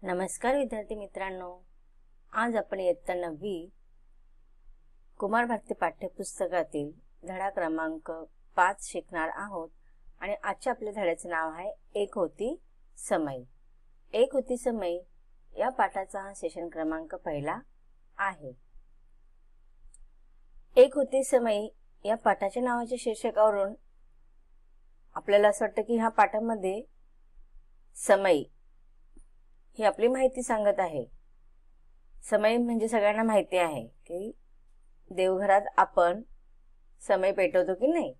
नमस्कार विद्यार्थी मित्रांनो, आज आपण इयत्ता 9वी कुमार भारती पाठ्यपुस्तकातील धडा क्रमांक 5 शिकणार आहोत आणि आजच्या आपल्या धड्याचे नाव आहे एक होती समय। एक होती समय या पाठाचा हा सेशन क्रमांक पहिला आहे। एक होती समय या पाठाच्या नावाच्या शीर्षकावरून आपल्याला असं वाटतं की ह्या पाठामध्ये समय ही आपली माहिती सांगत आहे। समय म्हणजे सगळ्यांना माहिती आहे की देवघरात आपण समय पेटवतो की नाही।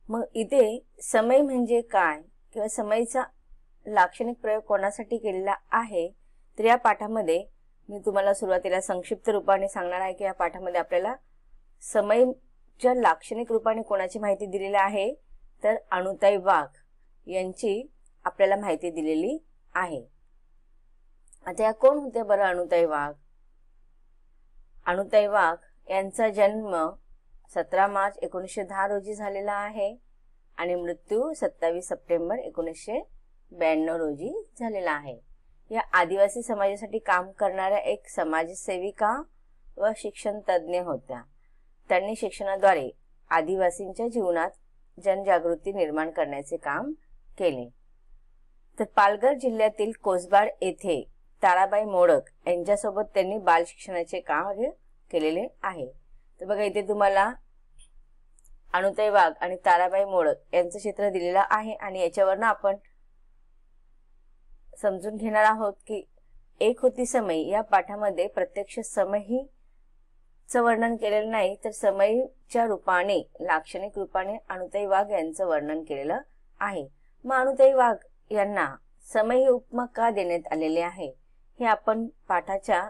मग इथे समय म्हणजे काय किंवा समयचा लाक्षणिक प्रयोग कोणासाठी केलेला आहे तर या पाठामध्ये मी तुम्हाला सुरुवातीला संक्षिप्त रूपाने सांगणार आहे की या पाठामध्ये आपल्याला समयच्या लाक्षणिक रूपाने कोणाची माहिती दिलेली आहे तर अनुताई वाघ यांची आपल्याला माहिती दिलेली आहे। आता या कोण होत्या बरं अनुताई वाघ? अनुताई वाघ यांचा जन्म 17 मार्च 1910 रोजी झालेला आहे आणि मृत्यू 27 सप्टेंबर 1992 रोजी झालेला आहे। या आदिवासी समाजासाठी काम करणाऱ्या एक समाजसेविका व शिक्षण तज्ञ होत्या। त्यांनी शिक्षणाद्वारे आदिवासींच्या जीवनात जनजागृती निर्माण करण्याचे काम केले। तर पालघर जिल्ह्यातील कोसबाड येथे ताराबाई मोडक यांच्यासोबत त्यांनी बाल शिक्षणाचे कार्य केलेले आहे। तर बघा इथे तुम्हाला अनुताई वाघ आणि ताराबाई मोडक यांचं चित्र दिलेलं आहे आणि याच्यावरनं आपण समजून घेणार आहोत की एक होती समय या पाठामध्ये प्रत्यक्ष समयचं वर्णन केलेलं नाही तर समयच्या रूपाने लाक्षणिक रूपाने अनुताई वाघ यांचं वर्णन केलेलं आहे। मग अनुताई वाघ यांना समय ही उपमा का देण्यात आलेली आहे हे आपण पाठाच्या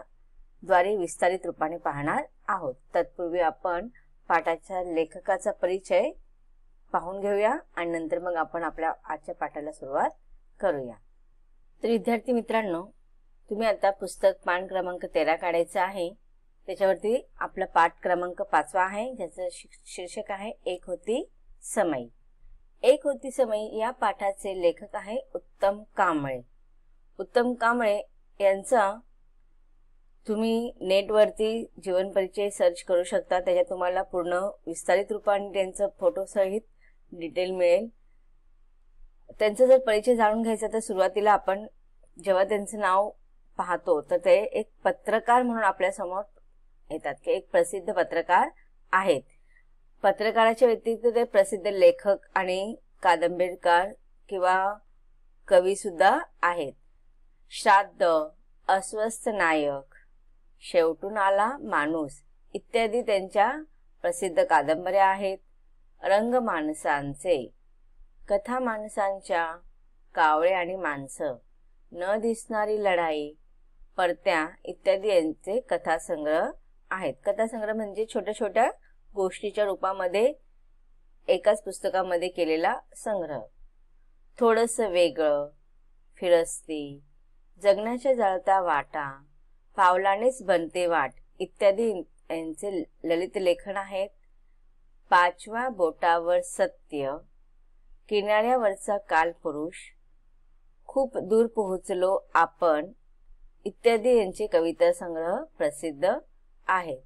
द्वारे विस्तारित रूपाने पाहणार आहोत। तत्पूर्वी आपण पाठाच्या लेखकाचा परिचय पाहून घेऊया आणि नंतर मग आपण आपल्या आजच्या पाठाला सुरुवात करूया। तर विद्यार्थी मित्रांनो, तुम्ही आता पुस्तक पान क्रमांक 13 काढायचं आहे। त्याच्यावरती आपला पाठ क्रमांक 5 आहे ज्याचं शीर्षक आहे एक होती समय। एक होती समय या पाठाचे लेखक आहे उत्तम कांबळे। उत्तम कांबळे यांचा तुम्ही नेटवरती जीवन परिचय सर्च करू शकता। त्याच्यात तुम्हाला पूर्ण विस्तारित रूपाने त्यांचा फोटो सहित डिटेल मिळेल। त्यांचा जर परिचय जाणून घ्यायचा तर सुरुवातीला आपण जेव्हा त्यांचं नाव पाहतो तर ते एक पत्रकार म्हणून आपल्या समोर येतात की एक प्रसिद्ध पत्रकार आहेत। पत्रकाराच्या व्यतिरिक्त ते प्रसिद्ध लेखक आणि कादंबरीकार किंवा कवी सुद्धा आहेत। श्राद्ध, अस्वस्थ नायक, शेवटून आला माणूस इत्यादी त्यांच्या प्रसिद्ध कादंबऱ्या आहेत। रंग माणसांचे, कथा माणसांच्या, कावळे आणि माणसं, न दिसणारी लढाई, परत्या इत्यादी यांचे कथासंग्रह आहेत। कथासंग्रह म्हणजे छोट्या छोट्या गोष्टीच्या रूपामध्ये एकाच पुस्तकामध्ये केलेला संग्रह। थोडंसं वेगळं, फिरस्ती, जगण्याच्या जळता वाटा, पावलानेच बनते वाट इत्यादी यांचे ललित लेखन आहेत। पाचव्या बोटावर सत्य, किनाऱ्यावरचा कालपुरुष, खूप दूर पोहोचलो आपण इत्यादी यांचे कविता संग्रह प्रसिद्ध आहेत।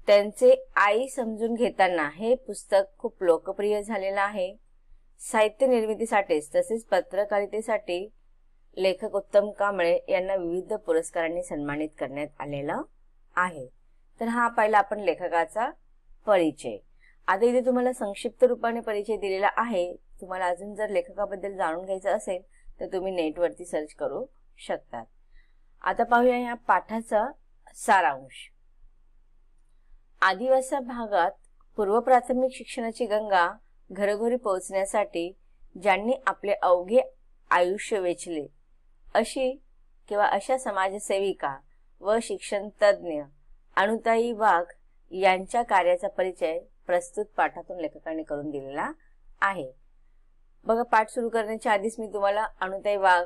त्यांचे आई समजून घेताना हे पुस्तक खूप लोकप्रिय झालेलं आहे। साहित्य निर्मितीसाठीच तसेच पत्रकारितेसाठी लेखक उत्तम कांबळे यांना विविध पुरस्कारांनी सन्मानित करण्यात आलेलं आहे। तर हा पहिला आपण लेखकाचा परिचय। आता इथे तुम्हाला संक्षिप्त रूपाने परिचय दिलेला आहे। तुम्हाला अजून जर लेखकाबद्दल जाणून घ्यायचं असेल तर तुम्ही नेटवरती सर्च करू शकतात। आता पाहूया या पाठाचा सारांश। आदिवासी भागात पूर्व प्राथमिक शिक्षणाची गंगा घरोघरी पोहोचण्यासाठी ज्यांनी आपले अवघे आयुष्य वेचले अशा समाजसेविका व शिक्षण तज्ञ अनुताई वाघ यांच्या कार्याचा परिचय प्रस्तुत पाठातून लेखकाने करून दिलेला आहे। बघा, पाठ सुरू करण्याच्या आधीच मी तुम्हाला अनुताई वाघ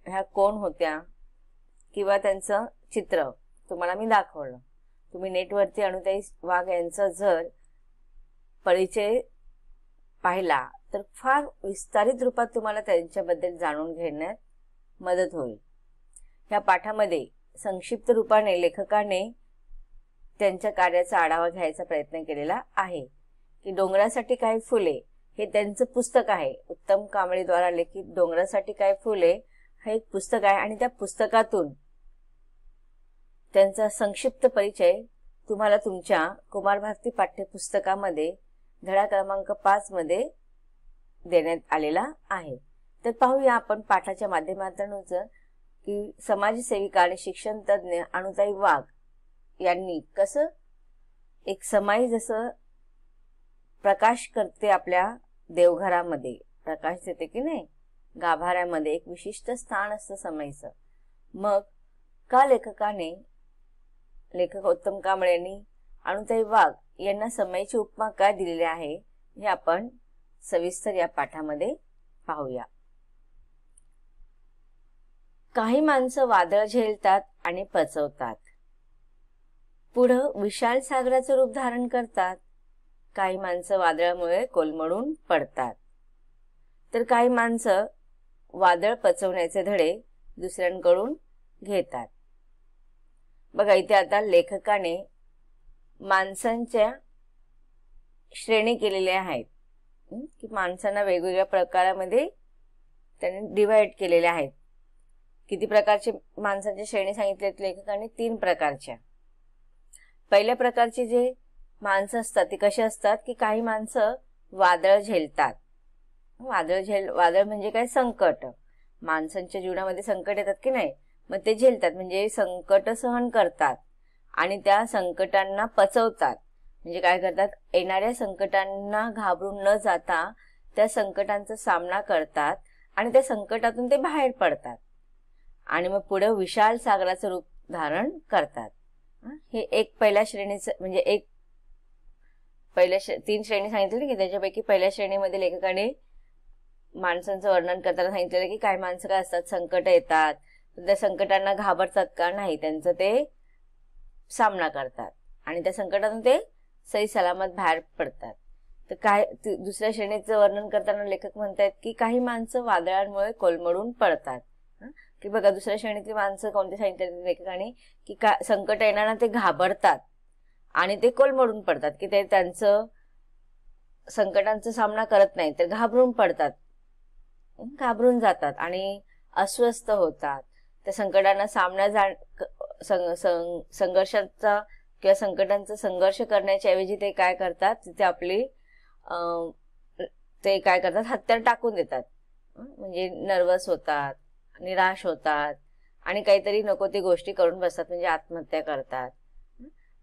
ह्या कोण होत्या किंवा त्यांचं चित्र तुम्हाला मी दाखवलं। तुम्ही नेटवरती अनुताई वाघ यांचा जर परिचय पाहिला तर फार विस्तारित रूपात तुम्हाला त्यांच्याबद्दल जाणून घेण्यात मदत होईल। या पाठामध्ये संक्षिप्त रूपाने लेखकाने त्यांच्या कार्याचा आढावा घ्यायचा प्रयत्न केलेला आहे की डोंगरासाठी काही फुले हे त्यांचं पुस्तक आहे. उत्तम कांबळे द्वारा लिखित डोंगरासाठी काही फुले हे एक पुस्तक आहे आणि त्या पुस्तकातून त्यांचा संक्षिप्त परिचय तुम्हाला तुमच्या कुमार भारती पाठ्यपुस्तकामध्ये धडा क्रमांक 5 मध्ये देण्यात आलेला आहे. तर पाहूया आपण पाठाच्या माध्यमातून की समाजसेविका आणि शिक्षण तज्ञ अनुताई वाघ यांनी कसं एक समाई जसं प्रकाश करते आपल्या देवघरामध्ये प्रकाश देते की नाही, गाभाऱ्यामध्ये एक विशिष्ट स्थान असतं समाईचं. मग का लेखक उत्तम कांबळे यांनी अनुताई वाघ यांना समाईची उपमा काय दिलेली आहे हे आपण सविस्तर या पाठामध्ये पाहूया. काही माणसं वादळ झेलतात आणि पचवतात, पुढं विशाल सागराचं रूप धारण करतात. काही माणसं वादळामुळे कोलमडून पडतात, तर काही माणसं वादळ पचवण्याचे धडे दुसऱ्यांकडून घेतात. बघा इथे आता लेखकाने माणसांच्या श्रेणी केलेल्या आहेत की माणसांना वेगवेगळ्या प्रकारामध्ये त्यांनी डिवाइड केलेले आहेत. किती प्रकारचे माणसांच्या श्रेणी सांगितल्यात लेखकाने? 3 प्रकारच्या. पहिल्या प्रकारचे जे माणसं असतात ते कसे असतात की काही माणसं वादळ झेलतात. वादळ म्हणजे काय? संकट. माणसांच्या जीवनामध्ये संकट येतात की नाही, मग ते झेलतात म्हणजे संकट सहन करतात आणि त्या संकटांना पचवतात. म्हणजे काय करतात? येणाऱ्या संकटांना घाबरून न जाता त्या संकटांचा सामना करतात आणि त्या संकटातून ते बाहेर पडतात आणि मग पुढे विशाल सागराचं रूप धारण करतात. हे एक पहिल्या श्रेणीचं म्हणजे एक पहिल्या 3 श्रेणी सांगितली की त्याच्यापैकी पहिल्या श्रेणीमध्ये लेखकाने माणसांचं वर्णन करताना सांगितलेलं की काही माणसं काय असतात, संकट येतात, त्या संकटांना घाबरतात का नाही, त्यांचं ते सामना करतात आणि त्या संकटातून ते सही सलामत बाहेर पडतात. तर काय दुसऱ्या श्रेणीचं वर्णन करताना लेखक म्हणतात की काही माणसं वादळांमुळे कोलमडून पडतात. की बघा दुसऱ्या श्रेणीतली माणसं कोणते सांगितले लेखकाने की संकट येणार ते घाबरतात आणि ते कोलमडून पडतात की ते त्यांचं संकटांचा सामना करत नाही तर घाबरून पडतात, घाबरून जातात आणि अस्वस्थ होतात. त्या संकटांना संघर्षाचा किंवा संकटांचा संघर्ष करण्याच्या ऐवजी ते काय करतात, तिथे आपली ते काय करतात, हत्यार टाकून देतात. म्हणजे नर्वस होतात, निराश होतात आणि काहीतरी नको ती गोष्टी करून बसतात, म्हणजे आत्महत्या करतात.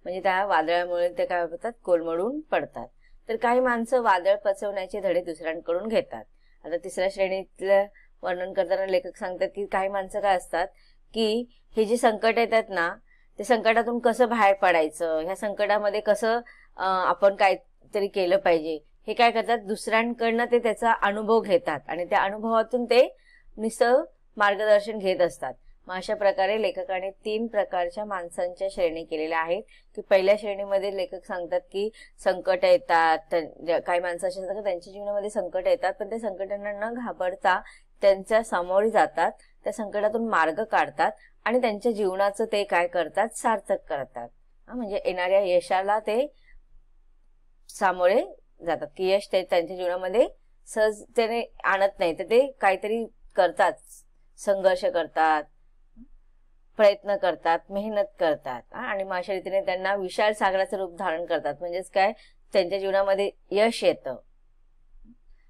म्हणजे त्या वादळामुळे ते काय होतात, कोलमडून पडतात. तर काही माणसं वादळ पचवण्याचे धडे दुसऱ्यांकडून घेतात. आता तिसऱ्या श्रेणीतलं वर्णन करताना लेखक सांगतात की काही माणसं काय असतात की हे जे संकट येतात ना, ते संकटातून कसं बाहेर पडायचं, ह्या संकटामध्ये कसं आपण काहीतरी केलं पाहिजे, हे काय करतात, दुसऱ्यांकडनं ते त्याचा अनुभव घेतात आणि त्या अनुभवातून ते नुसतं मार्गदर्शन घेत असतात. मग अशा प्रकारे लेखकाने 3 प्रकारच्या माणसांच्या श्रेणी केलेल्या आहेत. की पहिल्या श्रेणीमध्ये लेखक सांगतात की संकट येतात, काही माणसं अशी असतात की त्यांच्या जीवनामध्ये संकट येतात पण ते संकटांना न घाबरता त्यांच्या सामोरे जातात, त्या संकटातून मार्ग काढतात आणि त्यांच्या जीवनाचं ते काय करतात, सार्थक करतात. म्हणजे येणाऱ्या यशाला ते सामोरे जातात की यश ते त्यांच्या जीवनामध्ये सहजतेने आणत नाही, तर ते काहीतरी करतात, संघर्ष करतात, प्रयत्न करतात, मेहनत करतात आणि मग अशा रीतीने त्यांना विशाल सागराचं रूप धारण करतात. म्हणजेच काय, त्यांच्या जीवनामध्ये यश येतं.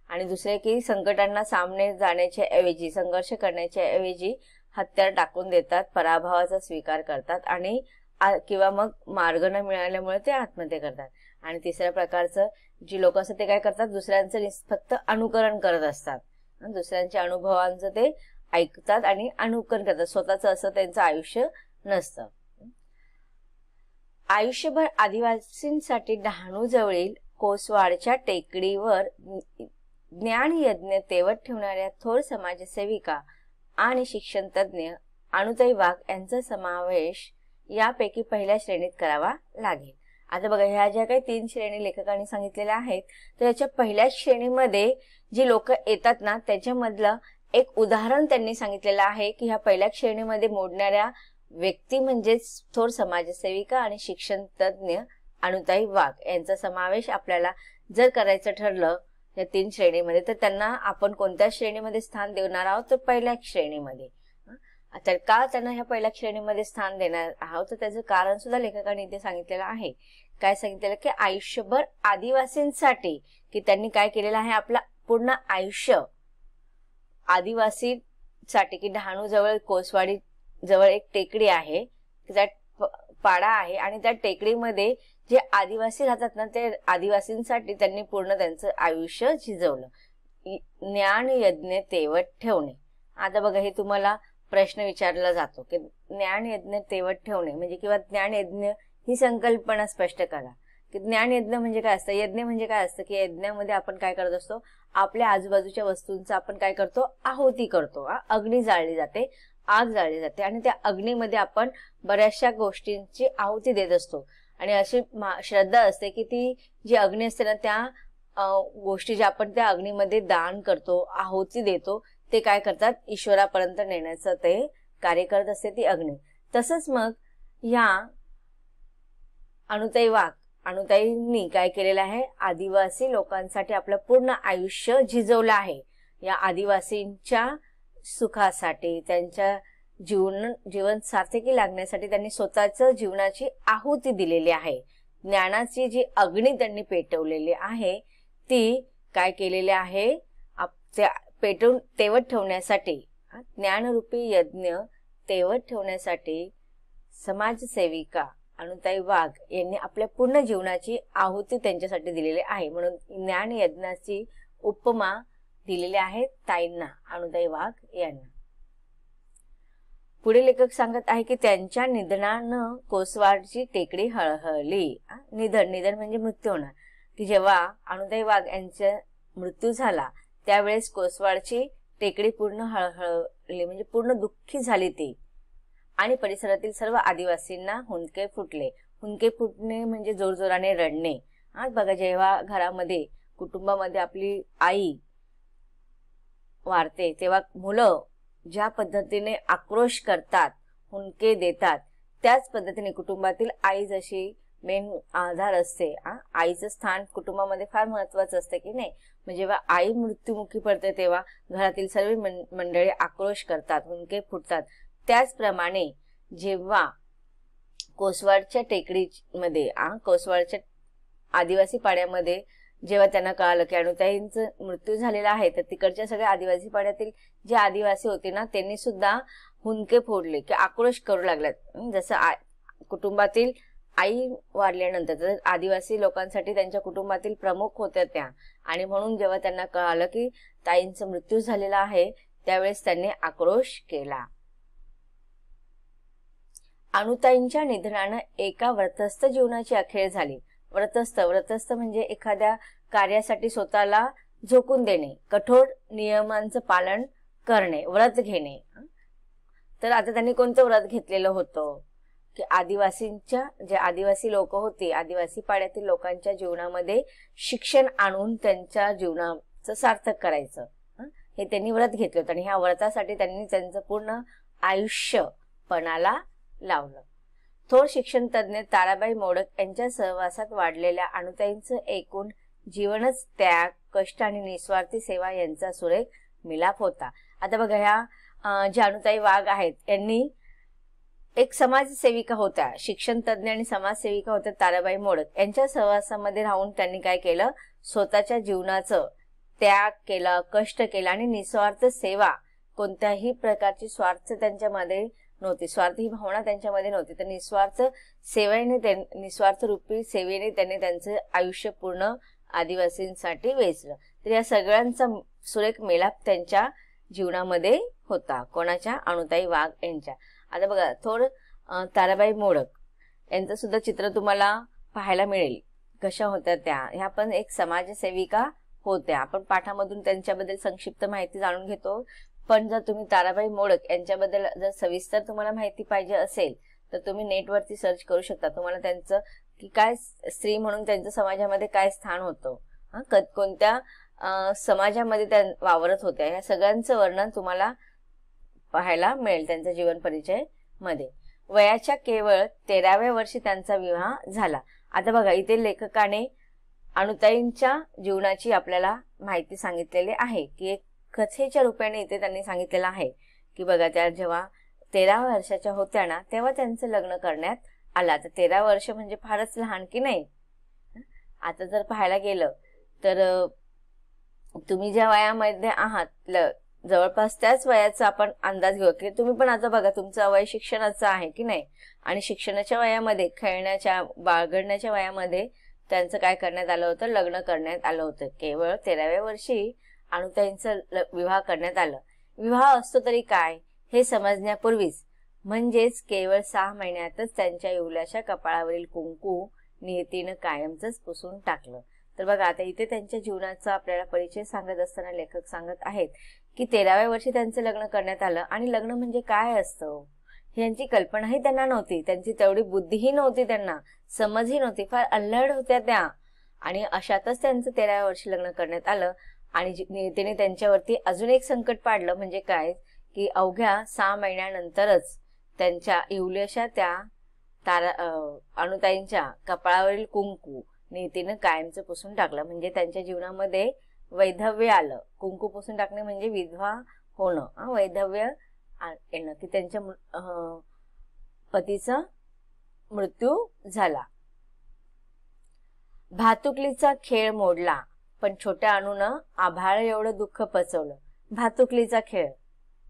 आणि दुसरे की संकटांना सामने जाण्याच्या ऐवजी, संघर्ष करण्याच्या ऐवजी हत्यार टाकून देतात, पराभवाचा स्वीकार करतात आणि किंवा मग मार्ग न मिळाल्यामुळे ते आत्महत्या करतात. आणि तिसऱ्या प्रकारचं जी लोक असतात ते काय करतात, दुसऱ्यांचं फक्त अनुकरण करत असतात. दुसऱ्यांच्या अनुभवांचं ते ऐकतात आणि अनुकरण करतात, स्वतःच असं त्यांचं आयुष्य नसतं. आयुष्यभर आदिवासींसाठी डहाणू जवळील कोसवाडच्या टेकडीवर ज्ञान यज्ञ तेवत ठेवणाऱ्या थोर समाजसेविका आणि शिक्षण तज्ञ अनुताई वाघ यांचा समावेश यापैकी पहिल्या श्रेणीत करावा लागेल. आता बघा, ह्या ज्या काही 3 श्रेणी लेखकांनी सांगितलेल्या आहेत, तर याच्या पहिल्या श्रेणीमध्ये जी लोक येतात ना, त्याच्यामधलं एक उदाहरण त्यांनी सांगितलेलं आहे की ह्या पहिल्या श्रेणीमध्ये मोडणाऱ्या व्यक्ती म्हणजेच थोर समाजसेविका आणि शिक्षण तज्ञ अनुताई वाघ यांचा समावेश आपल्याला जर करायचं ठरलं या 3 श्रेणीमध्ये, तर त्यांना आपण कोणत्या श्रेणीमध्ये स्थान देणार आहोत, तर पहिल्या श्रेणीमध्ये. तर का त्यांना ह्या पहिल्या श्रेणीमध्ये स्थान देणार आहोत, तर त्याचं कारण सुद्धा लेखकाने इथे सांगितलेलं आहे. काय सांगितलेलं की आयुष्यभर आदिवासींसाठी, की त्यांनी काय केलेलं आहे, आपलं पूर्ण आयुष्य आदिवासीसाठी, की डहाणू जवळ कोसवाडी जवळ एक टेकडी आहे, त्यात पाडा आहे आणि त्या टेकडीमध्ये जे आदिवासी राहतात ना, ते आदिवासींसाठी त्यांनी पूर्ण त्यांचं आयुष्य झिजवलं. ज्ञान यज्ञ तेवत ठेवणे. आता बघा, हे तुम्हाला प्रश्न विचारला जातो की ज्ञान यज्ञ तेवत ठेवणे म्हणजे किंवा ज्ञान यज्ञ ही संकल्पना स्पष्ट करा की ज्ञान यज्ञ म्हणजे काय असतं. यज्ञ म्हणजे काय असतं की यज्ञामध्ये आपण काय करत असतो, आपल्या आजूबाजूच्या वस्तूंचा आपण काय करतो, आहुती करतो. अग्नी जाळली जाते, आग जाळली जाते आणि त्या अग्नीमध्ये आपण बऱ्याचशा गोष्टींची आहुती देत असतो. आणि अशी श्रद्धा असते की ती जी अग्नी असते ना, त्या गोष्टी ज्या आपण त्या अग्नीमध्ये दान करतो, आहुती देतो, ते काय करतात, ईश्वरापर्यंत नेण्याचं ते कार्य करत असते ती अग्नी. तसंच मग ह्या अनुताई वाघ, अनुताईंनी काय केलेलं आहे, आदिवासी लोकांसाठी आपलं पूर्ण आयुष्य झिजवलं आहे. या आदिवासींच्या सुखासाठी, त्यांच्या जीवन सार्थकी लागण्यासाठी त्यांनी स्वतःच जीवनाची आहुती दिलेली आहे. ज्ञानाची जी अग्नी त्यांनी पेटवलेली आहे ती काय केलेली आहे, पेटवून तेवत ठेवण्यासाठी, ज्ञानरूपी यज्ञ तेवत ठेवण्यासाठी समाजसेविका अनुताई वाघ यांनी आपल्या पूर्ण जीवनाची आहुती त्यांच्यासाठी दिलेली आहे. म्हणून ज्ञान यज्ञाची उपमा दिलेली आहे ताईंना, अनुताई वाघ यांना. पुढे लेखक सांगत आहे की त्यांच्या निधनानं कोसवाडची टेकडी हळहळली. निधन म्हणजे मृत्यू होणार, की जेव्हा अनुताई वाघ यांचा मृत्यू झाला त्यावेळेस कोसवाडची टेकडी पूर्ण हळहळली म्हणजे पूर्ण दुःखी झाली ती. आणि परिसरातील सर्व आदिवासींना हुंदके फुटले. हुंदके फुटणे म्हणजे जोरजोराने रडणे. बघा, जेव्हा घरामध्ये कुटुंबामध्ये आपली आई वारते तेव्हा मुलं ज्या पद्धतीने आक्रोश करतात, हुंदके देतात, त्याच पद्धतीने कुटुंबातील आई जशी मेन आधार असते, आईचं स्थान कुटुंबामध्ये फार महत्वाचं असतं की नाही. म्हणजे जेव्हा आई मृत्युमुखी पडते तेव्हा घरातील सर्व मंडळी आक्रोश करतात, हुंदके फुटतात. त्याचप्रमाणे जेव्हा कोसवाडच्या टेकडीमध्ये, कोसवाडच्या आदिवासी पाड्यामध्ये जेव्हा त्यांना कळालं की अनुताईंचा मृत्यू झालेला आहे, तर तिकडच्या सगळ्या आदिवासी पाड्यातील जे आदिवासी होते ना, त्यांनी सुद्धा हुंदके फोडले की आक्रोश करू लागल्यात. जसं कुटुंबातील आई वारल्यानंतर तर आदिवासी लोकांसाठी त्यांच्या कुटुंबातील प्रमुख होत्या त्या, आणि म्हणून जेव्हा त्यांना कळालं की ताईंचा मृत्यू झालेला आहे त्यावेळेस त्यांनी आक्रोश केला. अनुताईंच्या निधनानं एका व्रतस्थ जीवनाची अखेर झाली. व्रतस्थ म्हणजे एखाद्या कार्यासाठी स्वतःला झोकून देणे, कठोर नियमांचं पालन करणे, व्रत घेणे. तर आता त्यांनी कोणतं व्रत घेतलेलं होतं की आदिवासींच्या, जे आदिवासी लोक होते, आदिवासी पाड्यातील लोकांच्या जीवनामध्ये शिक्षण आणून त्यांच्या जीवनाचं सार्थक करायचं, हे त्यांनी व्रत घेतलं होतं. आणि ह्या व्रतासाठी त्यांनी त्यांचं पूर्ण आयुष्य पणाला लावलं. थोर शिक्षण तज्ञ ताराबाई मोडक यांच्या सहवासात वाढलेल्या अनुताईंचं एकूण जीवनच त्याग, कष्ट आणि निस्वार्थी सेवा यांचा सुरेख मिलाप होता. आता बघा, ह्या ज्या अनुताई वाघ आहेत यांनी एक समाजसेविका होत्या, शिक्षण तज्ञ आणि समाजसेविका होत्या ताराबाई मोडक. यांच्या सहवासामध्ये राहून त्यांनी काय केलं, स्वतःच्या जीवनाचं त्याग केला, कष्ट केला आणि निस्वार्थ सेवा, कोणत्याही प्रकारची स्वार्थ त्यांच्यामध्ये नव्हती, स्वार्थ ही भावना त्यांच्यामध्ये नव्हती. तर निस्वार्थ सेवेने, निस्वार्थ रूपी सेवेने त्यांनी त्यांचं आयुष्य पूर्ण आदिवासींसाठी वेचलं. तर या सगळ्यांचा सुरेख मेलाप त्यांच्या जीवनामध्ये होता. कोणाच्या, अनुताई वाघ यांच्या. आता बघा, थोर ताराबाई मोडक यांचं सुद्धा चित्र तुम्हाला पाहायला मिळेल. कशा होत्या त्या, ह्या पण एक समाजसेविका होत्या. आपण पाठामधून त्यांच्याबद्दल संक्षिप्त माहिती जाणून घेतो. पण जर तुम्ही ताराबाई मोडक यांच्याबद्दल जर सविस्तर तुम्हाला माहिती पाहिजे असेल तर तुम्ही नेटवरती सर्च करू शकता. तुम्हाला त्यांचं की काय स्त्री म्हणून त्यांचं समाजामध्ये काय स्थान होतं, कोणत्या समाजामध्ये त्या वावरत होत्या, या सगळ्यांचं वर्णन तुम्हाला पाहायला मिळेल त्यांच्या जीवन परिचय मध्ये. वयाच्या केवळ 13व्या वर्षी त्यांचा विवाह झाला. आता बघा, इथे लेखकाने अनुताईंच्या जीवनाची आपल्याला माहिती सांगितलेली आहे की एक कथेच्या रूपाने इथे त्यांनी सांगितलेलं आहे की बघा, त्या जेव्हा 13 वर्षाच्या होत्या ना, तेव्हा त्यांचं लग्न करण्यात आलं. तर 13 वर्ष म्हणजे फारच लहान की नाही. आता जर पाहायला गेलं तर तुम्ही ज्या वयामध्ये आहात जवळपास त्याच वयाचा आपण अंदाज घेऊ की तुम्ही पण आता बघा, तुमचं वय शिक्षणाचं आहे की नाही, आणि शिक्षणाच्या वयामध्ये, खेळण्याच्या बाळगण्याच्या वयामध्ये त्यांचं काय करण्यात आलं होतं, लग्न करण्यात आलं होतं. केवळ 13व्या वर्षी अनुताईंचं विवाह करण्यात आलं. विवाह असतो तरी काय हे समजण्यापूर्वीच, म्हणजेच केवळ 6 महिन्यातच त्यांच्या इवल्याच्या कपाळावरील कुंकू नियतीनं कायमच पुसून टाकलं. तर बघा, आता इथे त्यांच्या जीवनाचा आपल्याला परिचय सांगत असताना लेखक सांगत आहेत की 13व्या वर्षी त्यांचं लग्न करण्यात आलं, आणि लग्न म्हणजे काय असतं यांची कल्पनाही त्यांना नव्हती, त्यांची तेवढी बुद्धीही नव्हती, त्यांना समजही नव्हती, फार अल्लड होत्या त्या. आणि अशातच त्यांचं 13व्या वर्षी लग्न करण्यात आलं. आणि नियतीने त्यांच्यावरती अजून एक संकट पाडलं, म्हणजे काय की अवघ्या 6 महिन्यानंतरच त्यांच्या इवल्याशा त्या अनुताईंच्या कपाळावरील कुंकू नियतीनं कायमचं पुसून टाकलं. म्हणजे त्यांच्या जीवनामध्ये वैधव्य आलं. कुंकू पुसून टाकणे म्हणजे विधवा होणं, वैधव्य येणं, की त्यांच्या पतीचा मृत्यू झाला. भातुकलीचा खेळ मोडला, पण छोट्या अणूनं आभाळ एवढं दुःख पचवलं. भातुकलीचा खेळ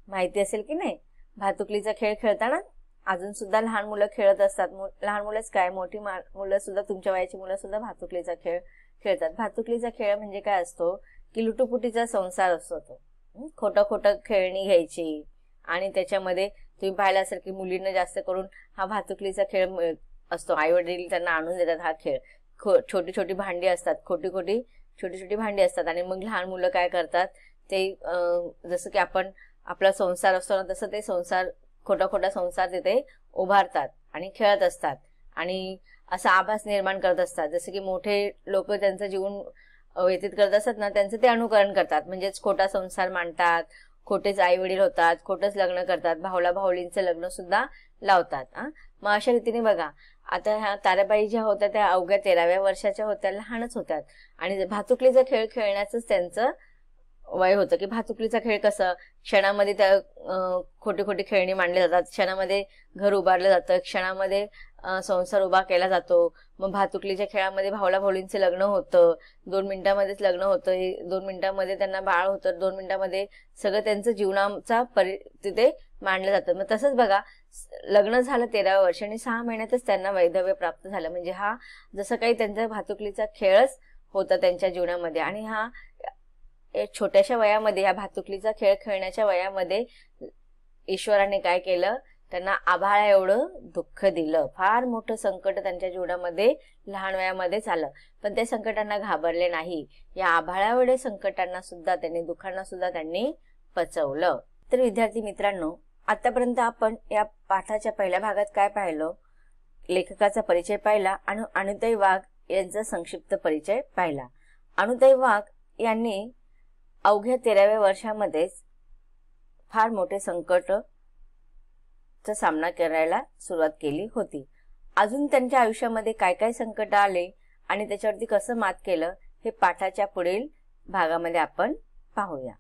माहिती असेल की नाही. भातुकलीचा खेळ खेळताना अजून सुद्धा लहान मुलं खेळत असतात. लहान मुलंच काय, मोठी मुलं सुद्धा, तुमच्या वयाची मुलं सुद्धा भातुकलीचा खेळ खेळतात. भातुकलीचा खेळ म्हणजे काय असतो की लुटुपुटीचा संसार असतो तो. खोटं खोटं खेळणी घ्यायची, आणि त्याच्यामध्ये तुम्ही पाहिलं असेल की मुलींना जास्त करून हा भातुकलीचा खेळ असतो. आई वडील त्यांना आणून देतात हा खेळ. छोटी छोटी भांडी असतात, छोटी छोटी भांडी असतात, आणि मग लहान मुलं काय करतात ते जसं की आपण आपला संसार असतो ना, तसं ते खोटा संसार तिथे उभारतात आणि खेळत असतात, आणि असा आभास निर्माण करत असतात. जसं की मोठे लोक त्यांचं जीवन व्यतीत करत असतात ना, त्यांचं ते अनुकरण करतात. म्हणजेच खोटा संसार मांडतात, खोटेच आई वडील होतात, खोटच लग्न करतात, भावला भावलींचं लग्न सुद्धा लावतात. मग अशा रीतीने बघा, आता ह्या ताराबाई ज्या होत्या त्या अवघ्या 13व्या वर्षाच्या होत्या, लहानच होत्या, आणि भातुकलीचा खेळ खेळण्याचंच त्यांचं वय होतं. की भातुकलीचा खेळ कसं, क्षणामध्ये त्या खोटी खेळणी मांडली जातात, क्षणामध्ये घर उभारलं जातं, क्षणामध्ये संसार उभा केला जातो. मग भातुकलीच्या खेळामध्ये भावला भावलींचे लग्न होतं, 2 मिनिटांमध्येच लग्न होतं, 2 मिनिटांमध्ये त्यांना बाळ होतं, 2 मिनिटांमध्ये सगळं त्यांचं जीवनाचा तिथे मांडलं जातं. मग तसंच बघा, लग्न झालं 13व्या वर्षी आणि 6 महिन्यातच त्यांना वैधव्य प्राप्त झालं. म्हणजे हा जसं काही त्यांचा भातुकलीचा खेळच होता त्यांच्या जीवनामध्ये. आणि हा छोट्याशा वयामध्ये, ह्या भातुकलीचा खेळ खेळण्याच्या वयामध्ये ईश्वराने काय केलं, त्यांना आभाळा एवढं दुःख दिलं. फार मोठं संकट त्यांच्या जीवनामध्ये लहान वयामध्येच आलं, पण त्या संकटांना घाबरले नाही. या आभाळाएवढे संकटांना सुद्धा त्यांनी, दुःखांना सुद्धा त्यांनी पचवलं. तर विद्यार्थी मित्रांनो, आतापर्यंत आपण या पाठाच्या पहिल्या भागात काय पाहिलं, लेखकाचा परिचय पाहिला आणि अनुताई वाघ यांचा संक्षिप्त परिचय पाहिला. अनुताई वाघ यांनी अवघ्या 13व्या वर्षामध्येच फार मोठे संकटचा सामना करायला सुरुवात केली होती. अजून त्यांच्या आयुष्यामध्ये काय काय संकट आले आणि त्याच्यावरती कसं मात केलं हे पाठाच्या पुढील भागामध्ये आपण पाहूया.